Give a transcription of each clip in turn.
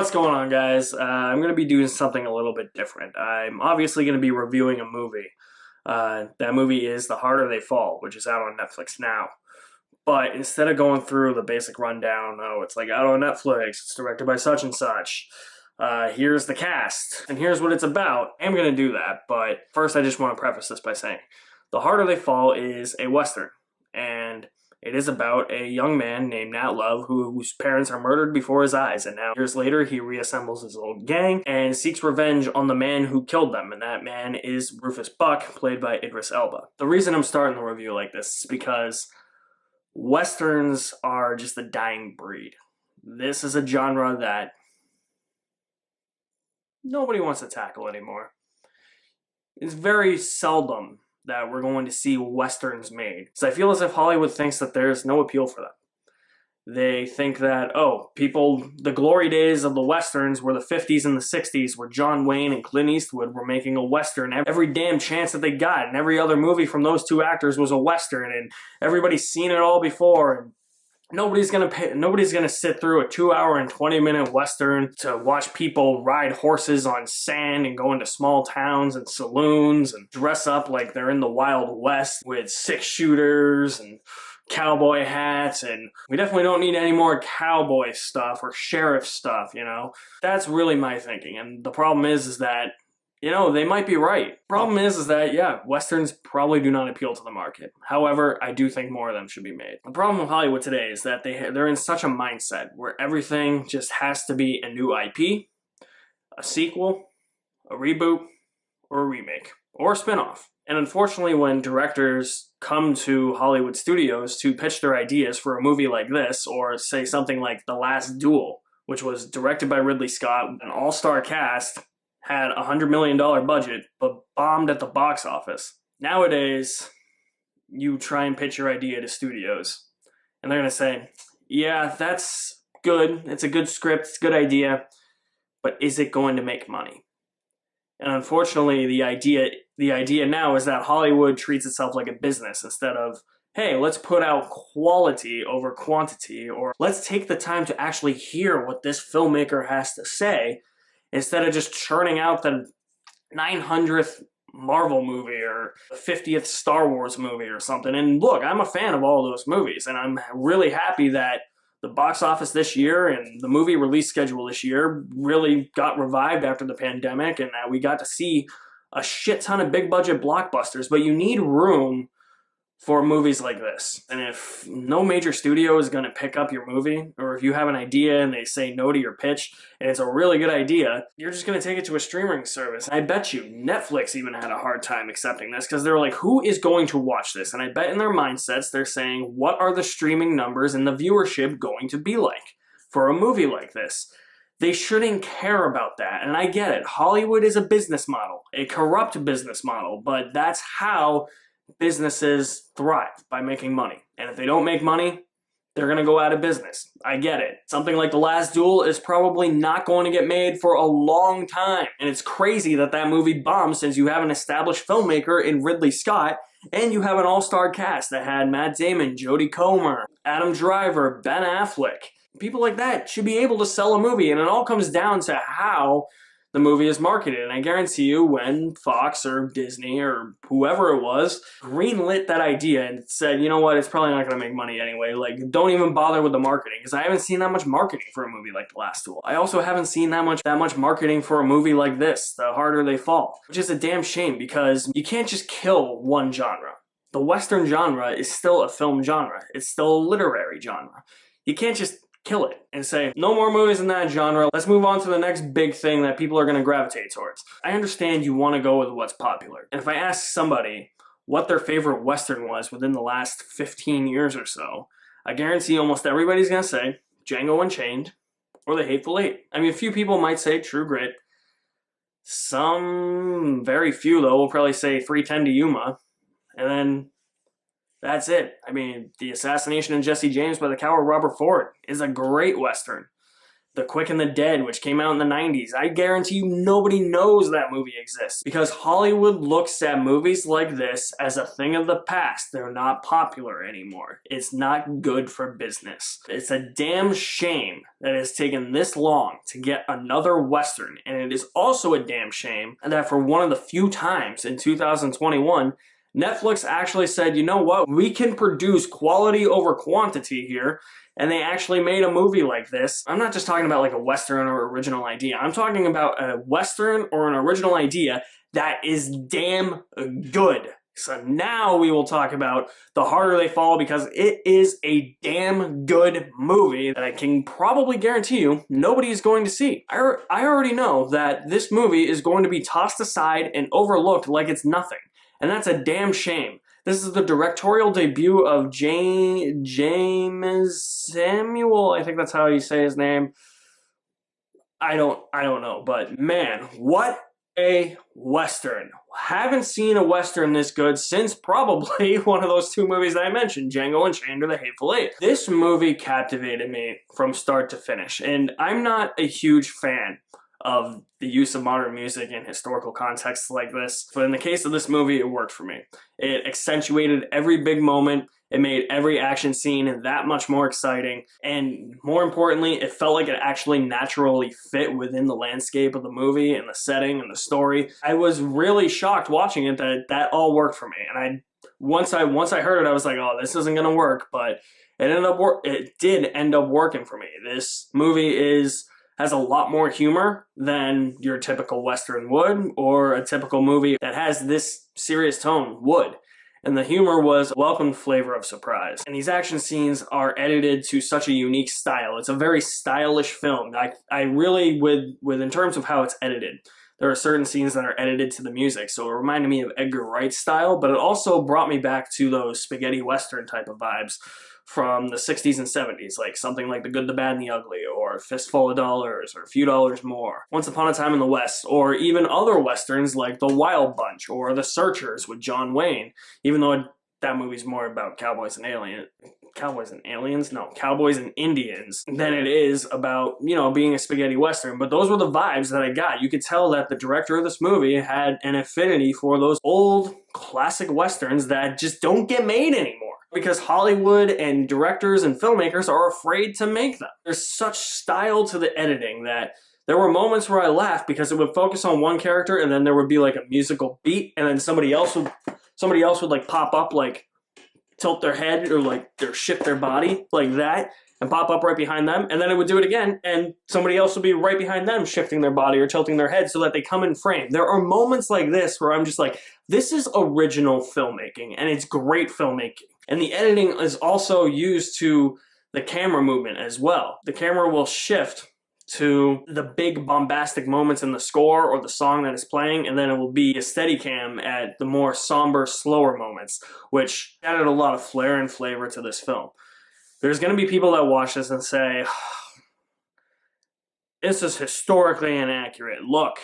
What's going on, guys? I'm going to be doing something a little bit different. I'm obviously going to be reviewing a movie. That movie is The Harder They Fall, which is out on Netflix now. But instead of going through the basic rundown, oh, it's like out on Netflix, it's directed by such and such, here's the cast, and here's what it's about, I'm going to do that. But first, I just want to preface this by saying The Harder They Fall is a Western, and it is about a young man named Nat Love whose parents are murdered before his eyes, and now years later he reassembles his old gang and seeks revenge on the man who killed them, and that man is Rufus Buck, played by Idris Elba. The reason I'm starting the review like this is because Westerns are just a dying breed. This is a genre that nobody wants to tackle anymore. It's very seldom that we're going to see Westerns made. So I feel as if Hollywood thinks that there's no appeal for them. They think that, oh, the glory days of the Westerns were the 50s and the 60s, where John Wayne and Clint Eastwood were making a Western every damn chance that they got, and every other movie from those two actors was a Western, and everybody's seen it all before, and nobody's gonna sit through a 2-hour and 20-minute Western to watch people ride horses on sand and go into small towns and saloons and dress up like they're in the Wild West with six-shooters and cowboy hats, and we definitely don't need any more cowboy stuff or sheriff stuff, you know? That's really my thinking, and the problem is that they might be right. Problem is that, yeah, Westerns probably do not appeal to the market. However, I do think more of them should be made. The problem with Hollywood today is that they're in such a mindset where everything just has to be a new IP, a sequel, a reboot, or a remake, or a spinoff. And unfortunately, when directors come to Hollywood studios to pitch their ideas for a movie like this, or say something like The Last Duel, which was directed by Ridley Scott, an all-star cast, had a $100 million budget, but bombed at the box office. Nowadays, you try and pitch your idea to studios, and they're going to say, yeah, that's good, it's a good script, it's a good idea, but is it going to make money? And unfortunately, the idea now is that Hollywood treats itself like a business instead of, hey, let's put out quality over quantity, or let's take the time to actually hear what this filmmaker has to say, instead of just churning out the 900th Marvel movie or the 50th Star Wars movie or something. And look, I'm a fan of all those movies, and I'm really happy that the box office this year and the movie release schedule this year really got revived after the pandemic, and that we got to see a shit ton of big budget blockbusters. But you need room for movies like this. And if no major studio is going to pick up your movie, or if you have an idea and they say no to your pitch and it's a really good idea, you're just going to take it to a streaming service. I bet you Netflix even had a hard time accepting this, because they're like, who is going to watch this? And I bet in their mindsets they're saying, what are the streaming numbers and the viewership going to be like for a movie like this? They shouldn't care about that, and I get it. Hollywood is a business model, a corrupt business model, but that's how businesses thrive, by making money. And if they don't make money, they're going to go out of business. I get it. Something like The Last Duel is probably not going to get made for a long time. And it's crazy that that movie bombed, since you have an established filmmaker in Ridley Scott, and you have an all-star cast that had Matt Damon, Jodie Comer, Adam Driver, Ben Affleck. People like that should be able to sell a movie, and it all comes down to how the movie is marketed. And I guarantee you, when Fox or Disney or whoever it was greenlit that idea and said, you know what, it's probably not going to make money anyway, like, don't even bother with the marketing, because I haven't seen that much marketing for a movie like The Last Duel. I also haven't seen that much marketing for a movie like this, The Harder They Fall, which is a damn shame, because you can't just kill one genre. The Western genre is still a film genre. It's still a literary genre. You can't just kill it and say, no more movies in that genre, let's move on to the next big thing that people are going to gravitate towards. I understand you want to go with what's popular. And if I ask somebody what their favorite Western was within the last 15 years or so, I guarantee almost everybody's going to say Django Unchained or The Hateful Eight. I mean, a few people might say True Grit. Some, very few though, will probably say 3:10 to Yuma. And then that's it. I mean, The Assassination of Jesse James by the Coward Robert Ford is a great Western. The Quick and the Dead, which came out in the 90s. I guarantee you nobody knows that movie exists because Hollywood looks at movies like this as a thing of the past. They're not popular anymore. It's not good for business. It's a damn shame that it has taken this long to get another Western, and it is also a damn shame that for one of the few times in 2021, Netflix actually said, you know what, we can produce quality over quantity here, and they actually made a movie like this. I'm not just talking about like a Western or original idea. I'm talking about a Western or an original idea that is damn good. So now we will talk about The Harder They Fall because it is a damn good movie that I can probably guarantee you nobody is going to see. I already know that this movie is going to be tossed aside and overlooked like it's nothing. And that's a damn shame. This is the directorial debut of James Samuel. I think that's how you say his name. I don't know, but man, what a Western. Haven't seen a Western this good since probably one of those two movies that I mentioned, Django Unchained or The Hateful Eight. This movie captivated me from start to finish, and I'm not a huge fan of the use of modern music in historical contexts like this. But in the case of this movie, it worked for me. It accentuated every big moment. It made every action scene that much more exciting. And more importantly, it felt like it actually naturally fit within the landscape of the movie and the setting and the story. I was really shocked watching it that all worked for me. And once I heard it, I was like, oh, this isn't going to work. But it did end up working for me. This movie has a lot more humor than your typical Western would, or a typical movie that has this serious tone would. And the humor was a welcome flavor of surprise. And these action scenes are edited to such a unique style. It's a very stylish film. I really, in terms of how it's edited, there are certain scenes that are edited to the music. So it reminded me of Edgar Wright's style, but it also brought me back to those spaghetti Western type of vibes from the 60s and 70s, like something like The Good, the Bad, and the Ugly, or Fistful of Dollars, or A Few Dollars More, Once Upon a Time in the West, or even other Westerns like The Wild Bunch, or The Searchers with John Wayne, even though that movie's more about cowboys and Indians than it is about, being a spaghetti Western. But those were the vibes that I got. You could tell that the director of this movie had an affinity for those old classic Westerns that just don't get made anymore, because Hollywood and directors and filmmakers are afraid to make them. There's such style to the editing that there were moments where I laughed because it would focus on one character and then there would be like a musical beat and then somebody else would like pop up, like tilt their head or like shift their body like that and pop up right behind them, and then it would do it again and somebody else would be right behind them shifting their body or tilting their head so that they come in frame. There are moments like this where I'm just like, this is original filmmaking and it's great filmmaking. And the editing is also used to the camera movement as well. The camera will shift to the big bombastic moments in the score or the song that is playing, and then it will be a steady cam at the more somber, slower moments, which added a lot of flair and flavor to this film. There's going to be people that watch this and say, this is historically inaccurate. Look,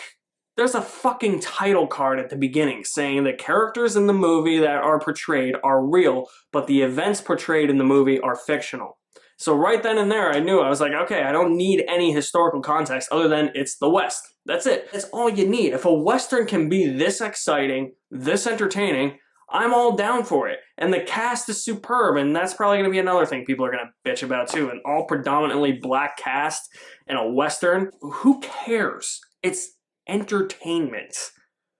there's a fucking title card at the beginning saying the characters in the movie that are portrayed are real, but the events portrayed in the movie are fictional. So right then and there, I knew. I was like, okay, I don't need any historical context other than it's the West. That's it. That's all you need. If a Western can be this exciting, this entertaining, I'm all down for it. And the cast is superb, and that's probably going to be another thing people are going to bitch about too. An all predominantly black cast in a Western. Who cares? It's entertainment.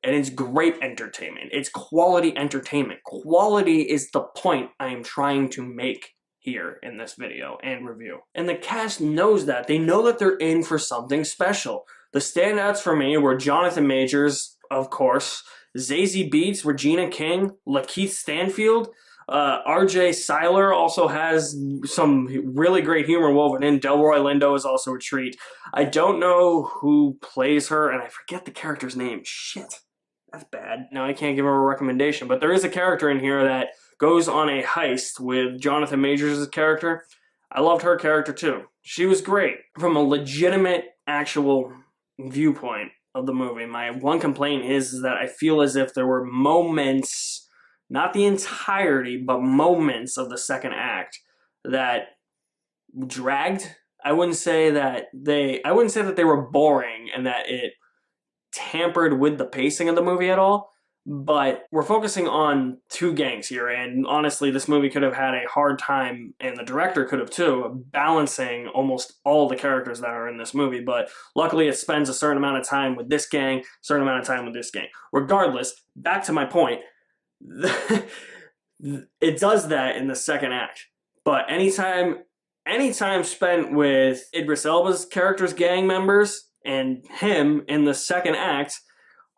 And it's great entertainment. It's quality entertainment. Quality is the point I am trying to make here in this video and review. And the cast knows that. They know that they're in for something special. The standouts for me were Jonathan Majors, of course, Zazie Beetz, Regina King, Lakeith Stanfield, RJ Seiler also has some really great humor woven in. Delroy Lindo is also a treat. I don't know who plays her, and I forget the character's name. Shit. That's bad. Now I can't give her a recommendation, but there is a character in here that goes on a heist with Jonathan Majors' character. I loved her character too. She was great. From a legitimate, actual viewpoint of the movie, my one complaint is that I feel as if there were moments, not the entirety, but moments of the second act that dragged. I wouldn't say that they were boring and that it tampered with the pacing of the movie at all. But we're focusing on two gangs here, and honestly, this movie could have had a hard time, and the director could have too, balancing almost all the characters that are in this movie. But luckily, it spends a certain amount of time with this gang, a certain amount of time with this gang. Regardless, back to my point, it does that in the second act. But anytime spent with Idris Elba's character's gang members and him in the second act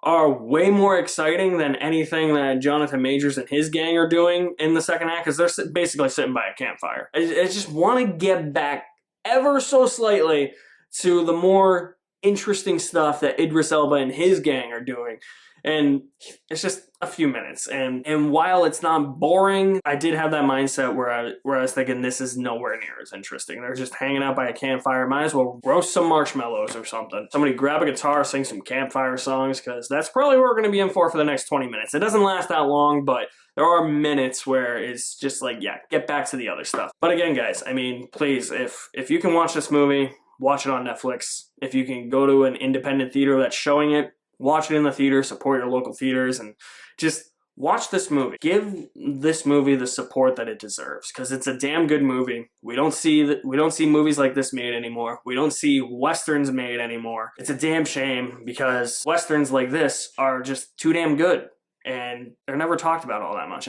are way more exciting than anything that Jonathan Majors and his gang are doing in the second act, because they're basically sitting by a campfire. I just want to get back ever so slightly to the more interesting stuff that Idris Elba and his gang are doing. And it's just a few minutes. And while it's not boring, I did have that mindset where I was thinking this is nowhere near as interesting. They're just hanging out by a campfire. Might as well roast some marshmallows or something. Somebody grab a guitar, sing some campfire songs, because that's probably what we're going to be in for the next 20 minutes. It doesn't last that long, but there are minutes where it's just like, yeah, get back to the other stuff. But again, guys, I mean, please, if you can watch this movie, watch it on Netflix. If you can go to an independent theater that's showing it, watch it in the theater, support your local theaters, and just watch this movie. Give this movie the support that it deserves, because it's a damn good movie. We don't see movies like this made anymore. We don't see Westerns made anymore. It's a damn shame, because Westerns like this are just too damn good, and they're never talked about all that much.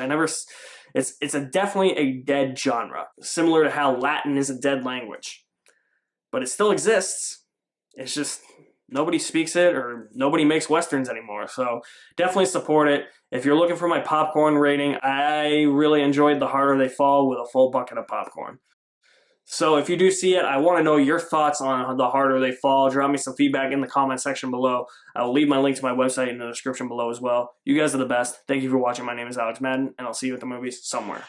It's definitely a dead genre, similar to how Latin is a dead language. But it still exists. It's just nobody speaks it, or nobody makes Westerns anymore. So definitely support it. If you're looking for my popcorn rating, I really enjoyed The Harder They Fall with a full bucket of popcorn. So if you do see it, I want to know your thoughts on The Harder They Fall. Drop me some feedback in the comment section below. I will leave my link to my website in the description below as well. You guys are the best. Thank you for watching. My name is Alex Madden, and I'll see you at the movies somewhere.